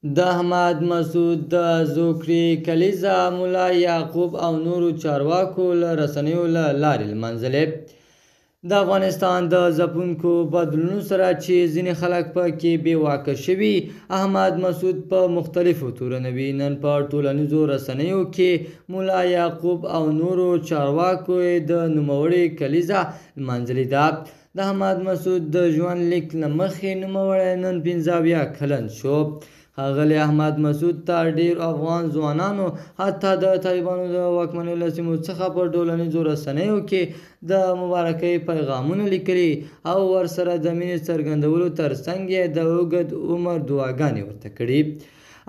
د احمد مسعود د زوکړې کلیزه ملا یعقوب او نورو چارواکو له رسنیو له لارې لمانځلې. د افغانستان د ځپونکو بدلونونو سره چې ځینې خلک په کې بې واکه شوي، احمد مسعود په مختلفو تورنوي نن په ټولنیزو رسنیو کې ملا یعقوب او نورو چارواکو د نوموړې کلیزه لمانځلې ده. د احمد مسعود د ژوند لیک له مخې نوموړی نن 75 کلن شو. ښاغلي احمد مسعود ته ډېر افغان ځوانانو حتی د طالبانو د واکمنۍ له سیمو څخه په ټولنیزو رسنیو کې د مبارکۍ پیغامونه لیکلي او ورسره د مینې څرګندولو ترڅنګ یې د اوږد عمر دعاګانې ورته کړي.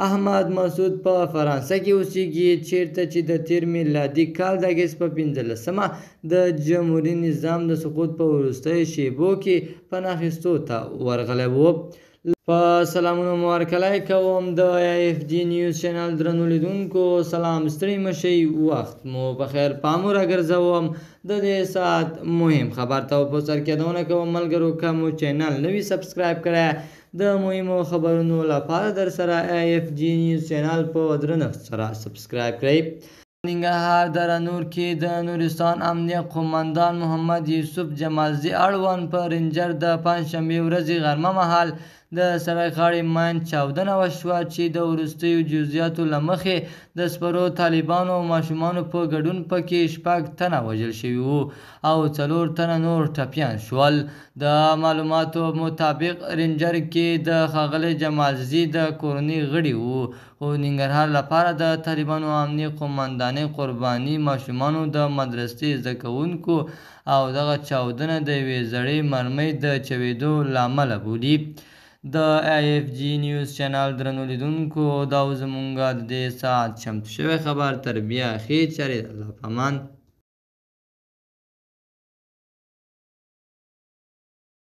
احمد مسعود په فرانسه کې اوسېږي، چیرته چې د تېر میلادي کال د اګست په 15مه د جمهوري نظام د سقوط په وروستیو شېبو کې پناه اخیستو ته ورغلی و. په سلامونو مو هرکلی کوم د AFG نیوز چینل درنو لیدونکو. سلام، ستړي مشئ، وخت مو بخیر. پام راګرځوم د دې ساعت مهم خبر ته په سر کېدونه کوم ملګرو که مو چینل نوي سبسکرایب کړی د مهمو خبرونو لپاره در سره AFG نیوز چینل په درنښت سره سبسکرایب کړئ. ننګرهار دره نور کې د نورستان امنیه قومندان محمد یوسف جمالزي اړوند په رینجر د پنجشنبې ورځې غرمه مهال د سړک غاړې ماین چاودنه وشوه چې د وروستیو جزئیاتو له مخې د سپرو طالبانو او ماشومانو په ګډون پکې 6 تنه وژل شوي وو او 4 تنه نور ټپیان شول. د معلوماتو مطابق رینجر کې د ښاغلي جمالزي د کورنۍ غړي وو، خو ننګرهار لپاره د طالبانو امنیه قومندانۍ قرباني ماشومانو د مدرسې زده کوونکو او دغه چاودنه د یوې زړې مرمۍ د چاودېدو له امله بولي. د AFG نیوز چینل درنو لیدونکو، دا و زموږ د دې ساعت چمتو شوی خبر. تر بیا ښې چارې، الله په امان.